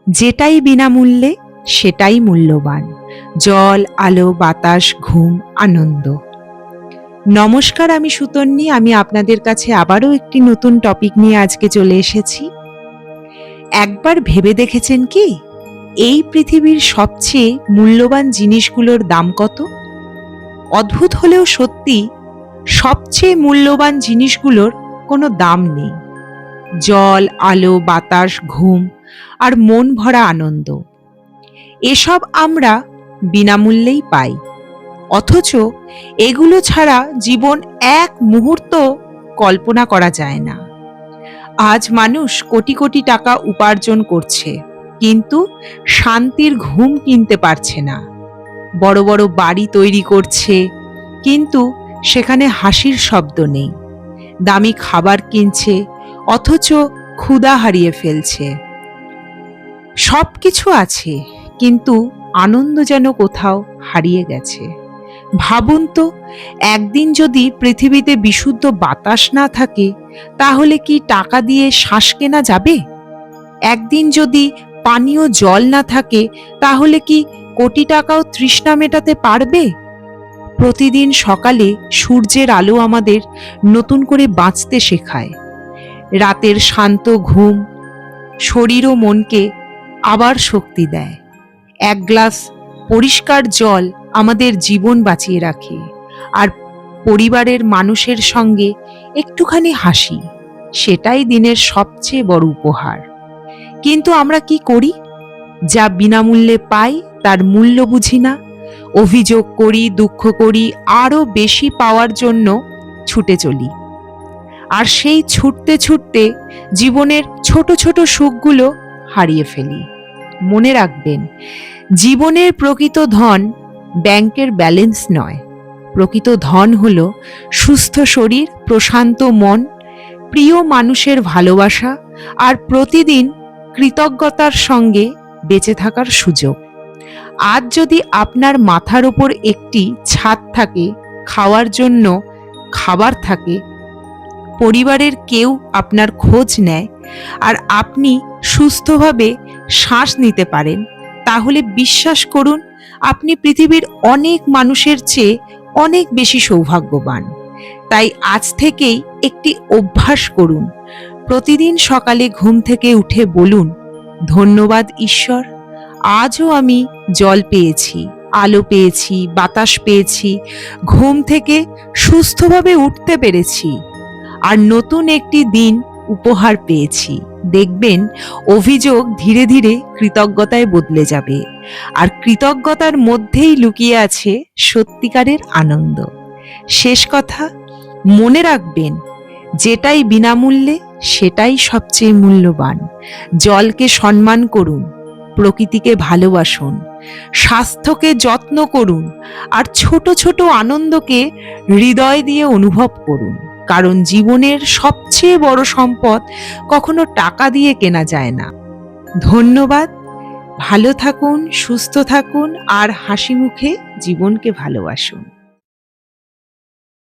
যেটাই বিনামূল্যে সেটাই মূল্যবান। জল, আলো, বাতাস, ঘুম, আনন্দ। নমস্কার, আমি সুতন্নি। আমি আপনাদের কাছে আবারও একটি নতুন টপিক নিয়ে আজকে চলে এসেছি। একবার ভেবে দেখেছেন কি, এই পৃথিবীর সবচেয়ে মূল্যবান জিনিসগুলোর দাম কত? অদ্ভুত হলেও সত্যি, সবচেয়ে মূল্যবান জিনিসগুলোর কোনো দাম নেই। জল, আলো, বাতাস, ঘুম আর মন ভরা আনন্দ, এসব আমরা বিনামূল্যেই পাই। অথচ এগুলো ছাড়া জীবন এক মুহূর্ত কল্পনা করা যায় না। আজ মানুষ কোটি কোটি টাকা উপার্জন করছে, কিন্তু শান্তির ঘুম কিনতে পারছে না। বড় বড় বাড়ি তৈরি করছে, কিন্তু সেখানে হাসির শব্দ নেই। দামি খাবার কিনছে, অথচ ক্ষুধা হারিয়ে ফেলছে। সব কিছু আছে, কিন্তু আনন্দ যেন কোথাও হারিয়ে গেছে। ভাবুন তো, একদিন যদি পৃথিবীতে বিশুদ্ধ বাতাস না থাকে, তাহলে কি টাকা দিয়ে শ্বাস কেনা যাবে? একদিন যদি পানীয় জল না থাকে, তাহলে কি কোটি টাকাও তৃষ্ণা মেটাতে পারবে? প্রতিদিন সকালে সূর্যের আলো আমাদের নতুন করে বাঁচতে শেখায়। রাতের শান্ত ঘুম শরীর ও মনকে আবার শক্তি দেয়। এক গ্লাস পরিষ্কার জল আমাদের জীবন বাঁচিয়ে রাখে, আর পরিবারের মানুষের সঙ্গে একটুখানি হাসি, সেটাই দিনের সবচেয়ে বড় উপহার। কিন্তু আমরা কি করি? যা বিনামূল্যে পাই তার মূল্য বুঝি না। অভিযোগ করি, দুঃখ করি, আরো বেশি পাওয়ার জন্য ছুটে চলি। আর সেই ছুটতে ছুটতে জীবনের ছোট ছোট সুখগুলো হারিয়ে ফেলি। মনে রাখবেন, জীবনের প্রকৃত ধন ব্যাংকের ব্যালেন্স নয়। প্রকৃত ধন হলো সুস্থ শরীর, প্রশান্ত মন, প্রিয় মানুষের ভালোবাসা আর প্রতিদিন কৃতজ্ঞতার সঙ্গে বেঁচে থাকার সুযোগ। আজ যদি আপনার মাথার উপর একটি ছাদ থাকে, খাওয়ার জন্য খাবার থাকে, পরিবারের কেউ আপনার খোঁজ নেয়, আর আপনি সুস্থভাবে শ্বাস নিতে পারেন, তাহলে বিশ্বাস করুন, আপনি পৃথিবীর অনেক মানুষের চেয়ে অনেক বেশি সৌভাগ্যবান। তাই আজ থেকেই একটি অভ্যাস করুন। প্রতিদিন সকালে ঘুম থেকে উঠে বলুন, ধন্যবাদ ঈশ্বর, আজও আমি জল পেয়েছি, আলো পেয়েছি, বাতাস পেয়েছি, ঘুম থেকে সুস্থভাবে উঠতে পেরেছি, আর নতুন একটি দিন উপহার পেয়েছি। দেখবেন, অভিযোগ ধীরে ধীরে কৃতজ্ঞতায় বদলে যাবে, আর কৃতজ্ঞতার মধ্যেই লুকিয়ে আছে সত্যিকারের আনন্দ। শেষ কথা, মনে রাখবেন, যেটাই বিনামূল্যে সেটাই সবচেয়ে মূল্যবান। জলকে সম্মান করুন, প্রকৃতিকে ভালোবাসুন, স্বাস্থ্যকে যত্ন করুন, আর ছোট ছোট আনন্দকে হৃদয় দিয়ে অনুভব করুন। কারণ জীবনের সবচেয়ে বড় সম্পদ কখনো টাকা দিয়ে কেনা যায় না। ধন্যবাদ। ভালো থাকুন, সুস্থ থাকুন, আর হাসি মুখে জীবনকে ভালোবাসুন।